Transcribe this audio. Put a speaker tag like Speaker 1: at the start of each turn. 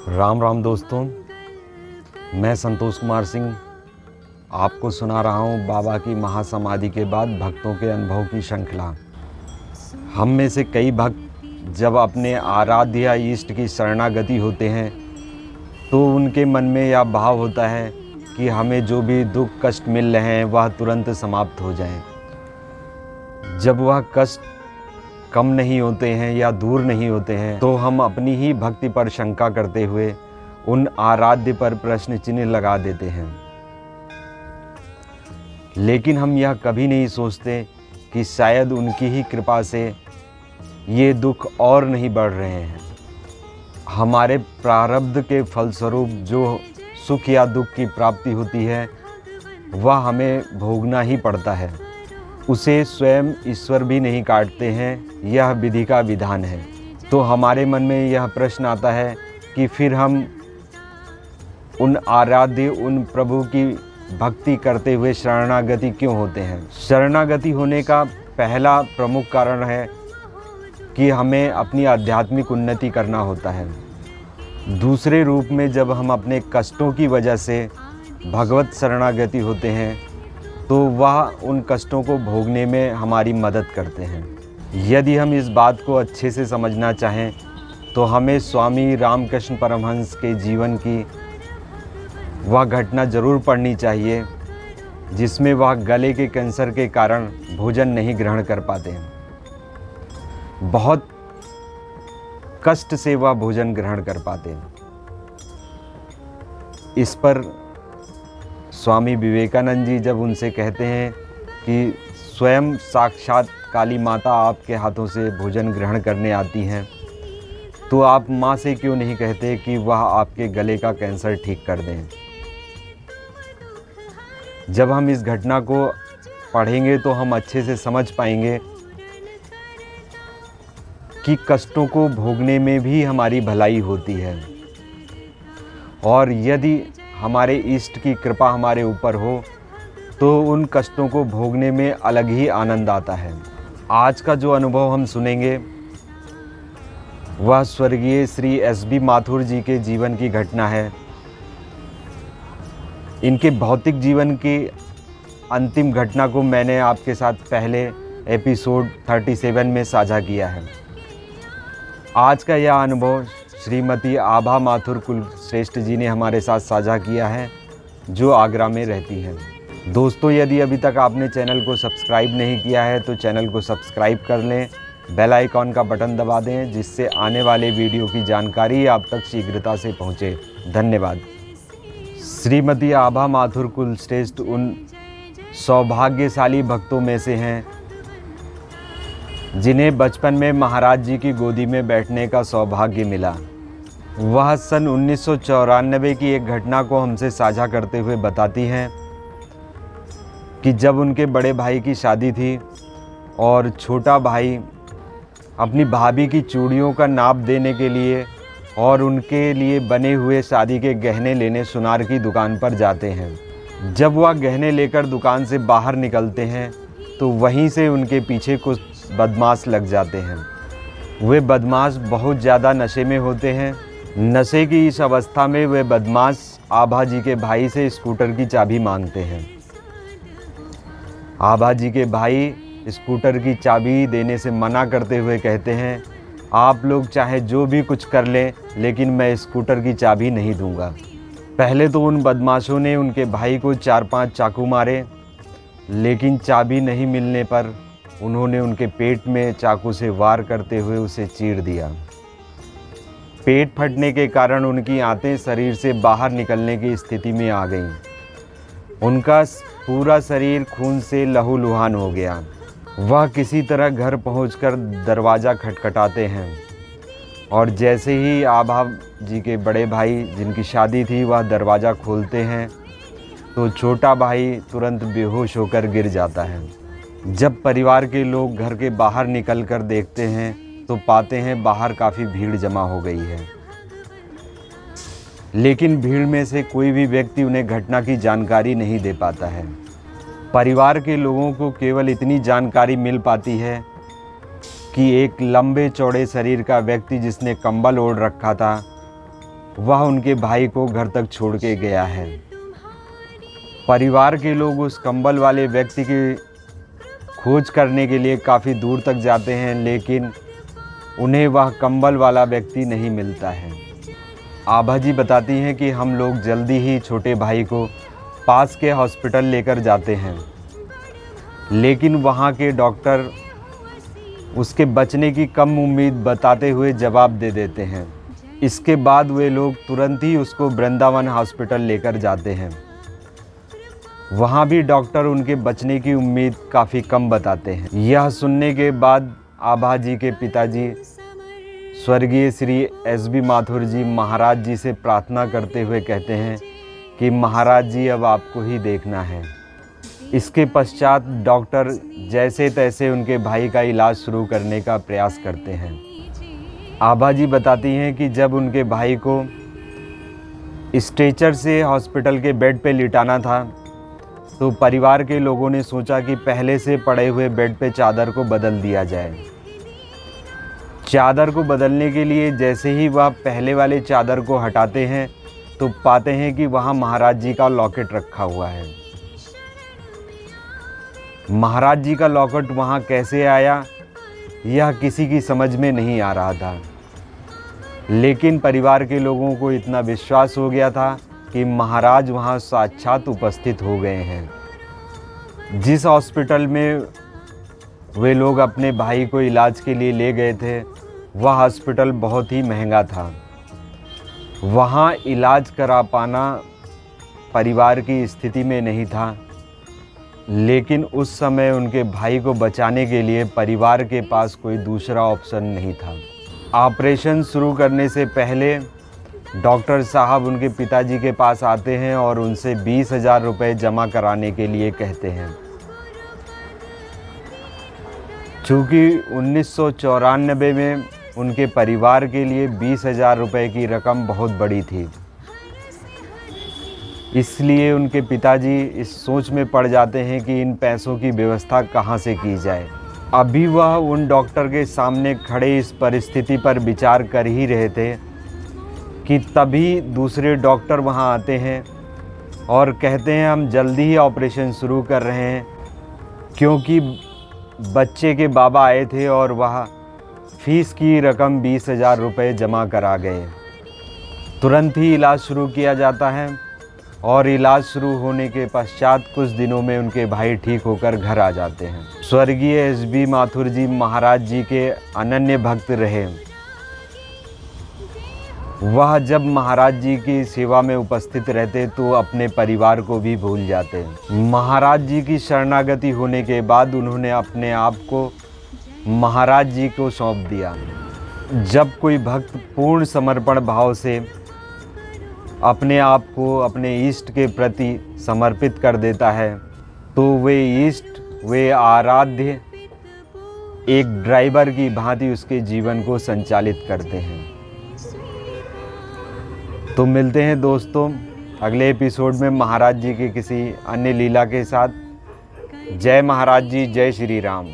Speaker 1: राम राम दोस्तों, मैं संतोष कुमार सिंह आपको सुना रहा हूँ बाबा की महासमाधि के बाद भक्तों के अनुभव की श्रृंखला। हम में से कई भक्त जब अपने आराध्य या इष्ट की शरणागति होते हैं तो उनके मन में यह भाव होता है कि हमें जो भी दुख कष्ट मिल रहे हैं वह तुरंत समाप्त हो जाएं। जब वह कष्ट कम नहीं होते हैं या दूर नहीं होते हैं तो हम अपनी ही भक्ति पर शंका करते हुए उन आराध्य पर प्रश्न चिन्ह लगा देते हैं। लेकिन हम यह कभी नहीं सोचते कि शायद उनकी ही कृपा से ये दुख और नहीं बढ़ रहे हैं। हमारे प्रारब्ध के फलस्वरूप जो सुख या दुख की प्राप्ति होती है वह हमें भोगना ही पड़ता है। उसे स्वयं ईश्वर भी नहीं काटते हैं, यह विधि का विधान है। तो हमारे मन में यह प्रश्न आता है कि फिर हम उन आराध्य उन प्रभु की भक्ति करते हुए शरणागति क्यों होते हैं। शरणागति होने का पहला प्रमुख कारण है कि हमें अपनी आध्यात्मिक उन्नति करना होता है। दूसरे रूप में जब हम अपने कष्टों की वजह से भगवत शरणागति होते हैं तो वह उन कष्टों को भोगने में हमारी मदद करते हैं। यदि हम इस बात को अच्छे से समझना चाहें तो हमें स्वामी रामकृष्ण परमहंस के जीवन की वह घटना ज़रूर पढ़नी चाहिए जिसमें वह गले के कैंसर के कारण भोजन नहीं ग्रहण कर पाते हैं। बहुत कष्ट से वह भोजन ग्रहण कर पाते हैं। इस पर स्वामी विवेकानंद जी जब उनसे कहते हैं कि स्वयं साक्षात काली माता आपके हाथों से भोजन ग्रहण करने आती हैं तो आप माँ से क्यों नहीं कहते कि वह आपके गले का कैंसर ठीक कर दें। जब हम इस घटना को पढ़ेंगे तो हम अच्छे से समझ पाएंगे कि कष्टों को भोगने में भी हमारी भलाई होती है और यदि हमारे इष्ट की कृपा हमारे ऊपर हो तो उन कष्टों को भोगने में अलग ही आनंद आता है। आज का जो अनुभव हम सुनेंगे वह स्वर्गीय श्री एस.बी. माथुर जी के जीवन की घटना है। इनके भौतिक जीवन की अंतिम घटना को मैंने आपके साथ पहले एपिसोड 37 में साझा किया है। आज का यह अनुभव श्रीमती आभा माथुर कुलश्रेष्ठ जी ने हमारे साथ साझा किया है जो आगरा में रहती है। दोस्तों, यदि अभी तक आपने चैनल को सब्सक्राइब नहीं किया है तो चैनल को सब्सक्राइब कर लें, बेल आइकॉन का बटन दबा दें जिससे आने वाले वीडियो की जानकारी आप तक शीघ्रता से पहुंचे। धन्यवाद। श्रीमती आभा माथुर कुलश्रेष्ठ उन सौभाग्यशाली भक्तों में से हैं जिन्हें बचपन में महाराज जी की गोदी में बैठने का सौभाग्य मिला। वह सन 1994 की एक घटना को हमसे साझा करते हुए बताती हैं कि जब उनके बड़े भाई की शादी थी और छोटा भाई अपनी भाभी की चूड़ियों का नाप देने के लिए और उनके लिए बने हुए शादी के गहने लेने सुनार की दुकान पर जाते हैं। जब वह गहने लेकर दुकान से बाहर निकलते हैं तो वहीं से उनके पीछे कुछ बदमाश लग जाते हैं। वे बदमाश बहुत ज़्यादा नशे में होते हैं। नशे की इस अवस्था में वे बदमाश आभा जी के भाई से स्कूटर की चाबी मांगते हैं। आभा जी के भाई स्कूटर की चाबी देने से मना करते हुए कहते हैं, आप लोग चाहे जो भी कुछ कर लें लेकिन मैं स्कूटर की चाबी नहीं दूंगा। पहले तो उन बदमाशों ने उनके भाई को 4-5 चाकू मारे, लेकिन चाबी नहीं मिलने पर उन्होंने उनके पेट में चाकू से वार करते हुए उसे चीर दिया। पेट फटने के कारण उनकी आंतें शरीर से बाहर निकलने की स्थिति में आ गईं। उनका पूरा शरीर खून से लहूलुहान हो गया। वह किसी तरह घर पहुंचकर दरवाज़ा खटखटाते हैं और जैसे ही आभा जी के बड़े भाई जिनकी शादी थी वह दरवाज़ा खोलते हैं तो छोटा भाई तुरंत बेहोश होकर गिर जाता है। जब परिवार के लोग घर के बाहर निकलकर देखते हैं तो पाते हैं बाहर काफ़ी भीड़ जमा हो गई है, लेकिन भीड़ में से कोई भी व्यक्ति उन्हें घटना की जानकारी नहीं दे पाता है। परिवार के लोगों को केवल इतनी जानकारी मिल पाती है कि एक लंबे चौड़े शरीर का व्यक्ति जिसने कंबल ओढ़ रखा था वह उनके भाई को घर तक छोड़ के गया है। परिवार के लोग उस कंबल वाले व्यक्ति की खोज करने के लिए काफ़ी दूर तक जाते हैं, लेकिन उन्हें वह कंबल वाला व्यक्ति नहीं मिलता है। आभा जी बताती हैं कि हम लोग जल्दी ही छोटे भाई को पास के हॉस्पिटल लेकर जाते हैं, लेकिन वहाँ के डॉक्टर उसके बचने की कम उम्मीद बताते हुए जवाब दे देते हैं। इसके बाद वे लोग तुरंत ही उसको वृंदावन हॉस्पिटल लेकर जाते हैं। वहाँ भी डॉक्टर उनके बचने की उम्मीद काफ़ी कम बताते हैं। यह सुनने के बाद आभा जी के पिताजी स्वर्गीय श्री एस.बी. माथुर जी महाराज जी से प्रार्थना करते हुए कहते हैं कि महाराज जी अब आपको ही देखना है। इसके पश्चात डॉक्टर जैसे तैसे उनके भाई का इलाज शुरू करने का प्रयास करते हैं। आभा जी बताती हैं कि जब उनके भाई को स्ट्रेचर से हॉस्पिटल के बेड पे लिटाना था तो परिवार के लोगों ने सोचा कि पहले से पड़े हुए बेड पे चादर को बदल दिया जाए। चादर को बदलने के लिए जैसे ही वह पहले वाले चादर को हटाते हैं तो पाते हैं कि वहाँ महाराज जी का लॉकेट रखा हुआ है। महाराज जी का लॉकेट वहाँ कैसे आया यह किसी की समझ में नहीं आ रहा था, लेकिन परिवार के लोगों को इतना विश्वास हो गया था कि महाराज वहाँ साक्षात उपस्थित हो गए हैं। जिस हॉस्पिटल में वे लोग अपने भाई को इलाज के लिए ले गए थे वह हॉस्पिटल बहुत ही महंगा था। वहाँ इलाज करा पाना परिवार की स्थिति में नहीं था, लेकिन उस समय उनके भाई को बचाने के लिए परिवार के पास कोई दूसरा ऑप्शन नहीं था। ऑपरेशन शुरू करने से पहले डॉक्टर साहब उनके पिताजी के पास आते हैं और उनसे 20,000 रुपये जमा कराने के लिए कहते हैं। चूँकि 1994 में उनके परिवार के लिए 20,000 रुपये की रकम बहुत बड़ी थी, इसलिए उनके पिताजी इस सोच में पड़ जाते हैं कि इन पैसों की व्यवस्था कहाँ से की जाए। अभी वह उन डॉक्टर के सामने खड़े इस परिस्थिति पर विचार कर ही रहे थे कि तभी दूसरे डॉक्टर वहां आते हैं और कहते हैं हम जल्दी ही ऑपरेशन शुरू कर रहे हैं, क्योंकि बच्चे के बाबा आए थे और वह फीस की रकम 20,000 रुपये जमा करा गए। तुरंत ही इलाज शुरू किया जाता है और इलाज शुरू होने के पश्चात कुछ दिनों में उनके भाई ठीक होकर घर आ जाते हैं। स्वर्गीय एस.बी. माथुर जी महाराज जी के अनन्य भक्त रहे। वह जब महाराज जी की सेवा में उपस्थित रहते तो अपने परिवार को भी भूल जाते। महाराज जी की शरणागति होने के बाद उन्होंने अपने आप को महाराज जी को सौंप दिया। जब कोई भक्त पूर्ण समर्पण भाव से अपने आप को अपने इष्ट के प्रति समर्पित कर देता है तो वे इष्ट, वे आराध्य एक ड्राइवर की भांति उसके जीवन को संचालित करते हैं। तो मिलते हैं दोस्तों अगले एपिसोड में महाराज जी की किसी अन्य लीला के साथ। जय महाराज जी, जय श्री राम।